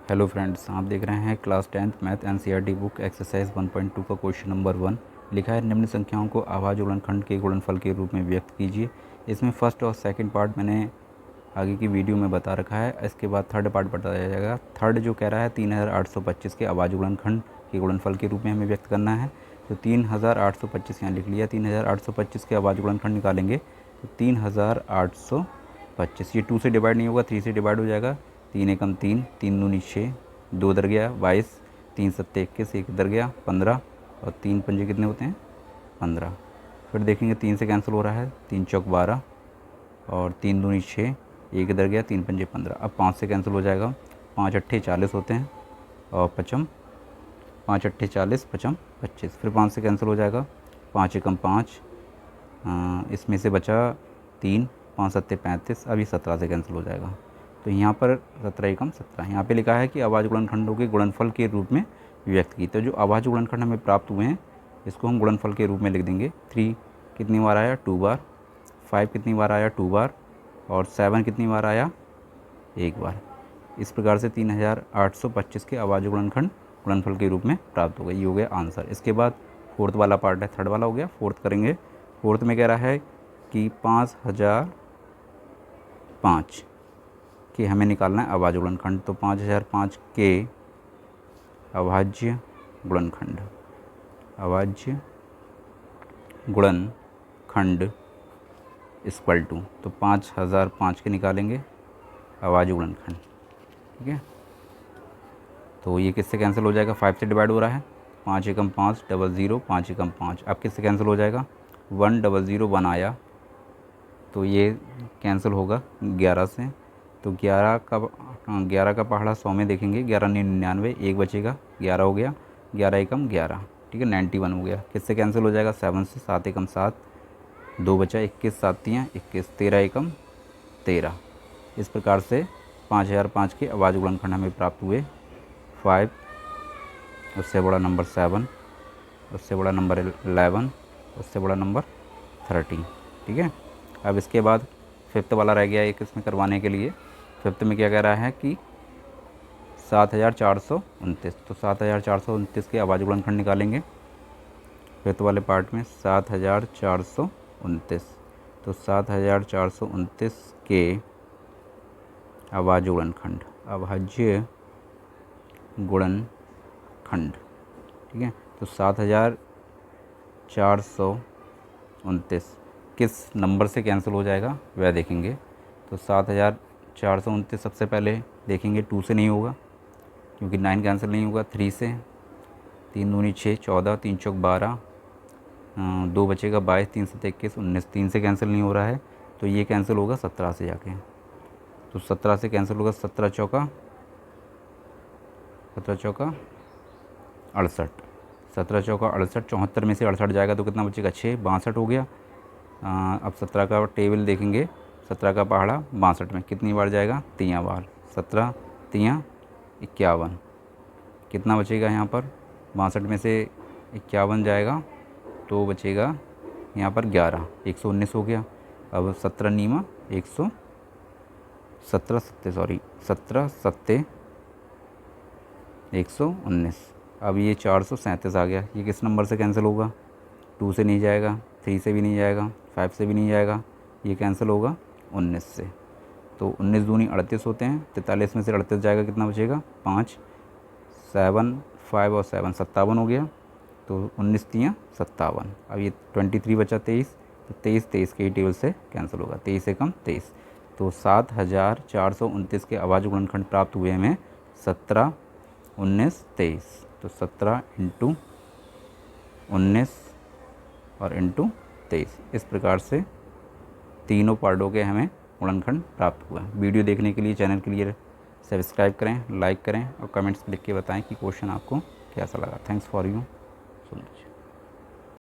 Hello friends, आप देख रहे हैं class 10th math NCERT book exercise 1.2 का क्वेश्चन नंबर 1। लिखा है निम्न संख्याओं को अभाज्य गुणनखंड के गुणनफल के रूप में व्यक्त कीजिए। इसमें फर्स्ट और सेकंड पार्ट मैंने आगे की वीडियो में बता रखा है। इसके बाद थर्ड पार्ट बताया जाएगा। थर्ड जो कह रहा है 3825 के अभाज्य गुणनखंड के गुणनफल के रूप में हमें व्यक्त करना है। तो 3825 यहाँ लिख लिया। 3825 के अभाज्य गुणनखंड निकालेंगे तो 3825 ये 2 से डिवाइड नहीं होगा, 3 से डिवाइड हो जाएगा। 3 एकम 3, 3 दूनी 6, 2 इधर गया 22, 3 सत्ते 21, 1 इधर गया 15 और 3 पंजे कितने होते हैं 15। फिर देखेंगे 3 से कैंसिल हो रहा है, 3 चौक 12 और 3 दूनी 6, 1 इधर गया 3 पंजे 15। अब 5 से कैंसिल हो जाएगा, 5 अट्ठे 40 होते हैं और पचम 5 अट्ठे 40 पचम 25। फिर 5 से कैंसिल हो जाएगा, 5 एकम 5, इसमें से बचा 3, 5 सत्ते 35। अभी 17 से कैंसिल हो जाएगा। तो यहाँ पर 17 एकम 17 यहाँ पे लिखा है कि अभाज्य गुणनखंडों के गुणनफल के रूप में व्यक्त की। तो जो अभाज्य गुणनखंड हमें प्राप्त हुए हैं इसको हम गुणनफल के रूप में लिख देंगे। 3 कितनी बार आया 2 बार, 5 कितनी बार आया 2 बार और 7 कितनी बार आया 1 बार। इस प्रकार से 3825 के अभाज्य गुणनखंड गुणनफल के रूप में प्राप्त हो गए। ये हो गया आंसर। इसके बाद फोर्थ वाला पार्ट है, थर्ड वाला हो गया, फोर्थ करेंगे। फोर्थ में कह रहा है कि 5005 कि हमें निकालना है अभाज्य गुणनखंड। तो 5005 के अभाज्य गुणनखंड, अभाज्य गुणनखंड इक्वल टू, तो 5005 के निकालेंगे अभाज्य गुणनखंड। ठीक है, तो ये किससे कैंसिल हो जाएगा, 5 से डिवाइड हो रहा है। 5 एकम 5 00, 5 एकम 5। अब किससे कैंसिल हो जाएगा, 100 आया तो ये कैंसिल होगा 11 से। तो 11 का पहाड़ा 100 में देखेंगे, 11 99, 1 बचेगा, 11 हो गया, 11 एकम 11। ठीक है, 91 हो गया। किससे कैंसिल हो जाएगा, 7 से। 7 एकम 7, 2 बचा, 21 7 21, 13 एकम 13। इस प्रकार से 5005 के अभाज्य गुणनखंड हमें प्राप्त हुए। 5, उससे बड़ा नंबर 7, उससे बड़ा नंबर 11, उससे बड़ा नंबर 13। ठीक है, अब इसके बाद फिफ्थ वाला रह गया एक इसमें करवाने के लिए। फिफ्थ में क्या कह रहा है कि 7429। तो 7429 के अभाज्य गुणनखंड निकालेंगे फिफ्थ वाले पार्ट में। 7429, तो 7429 के अभाज्य गुणनखंड, अभाज्य गुणनखंड। ठीक है, तो 7429 किस नंबर से कैंसिल हो जाएगा वह देखेंगे। तो 7429 सबसे पहले देखेंगे 2 से नहीं होगा क्योंकि 9 कैंसिल नहीं होगा। 3 से, 3 दूनी 6, 14, 3 चौक 12, 2 बचेगा 22, 3 सत्ते 21, 19। 3 से कैंसिल नहीं हो रहा है तो ये कैंसिल होगा 17 से जाके। तो 17 से कैंसिल होगा, 17 चौका 68, 17 चौका 68। 74 में से 68 जाएगा तो कितना बचेगा 6, 62 हो गया। अब 17 का टेबल देखेंगे, 17 का पहाड़ा 62 में कितनी बार जाएगा, 3 बार। 17 3 51, कितना बचेगा यहाँ पर, 62 में से 51 जाएगा तो बचेगा यहाँ पर 11, 119 हो गया। अब 17 नीमा 17 सत्ते 119। अब ये 437 आ गया। ये किस नंबर से कैंसिल होगा, 2 से नहीं जाएगा, 3 से भी नहीं जाएगा, 5 से भी नहीं जाएगा, ये कैंसिल होगा 19 से। तो 19 दूनी 38 होते हैं। 43 में से 38 जाएगा, कितना बचेगा 5, 7 5 और 7 57 हो गया। तो 19 3 57। अब ये 23 बचा 23, तो 23 के ही टेबल से कैंसिल होगा। 23 एकम 23। तो 7429 के अभाज्य गुणनखंड प्राप्त हुए हमें 17 19 23। तो 17 इंटू 19 और इंटू 23। इस प्रकार से तीनों पार्टों के हमें गुणनखंड प्राप्त हुआ। वीडियो देखने के लिए चैनल के लिए सब्सक्राइब करें, लाइक करें और कमेंट्स लिख के बताएं कि क्वेश्चन आपको कैसा लगा। Thanks for you so much.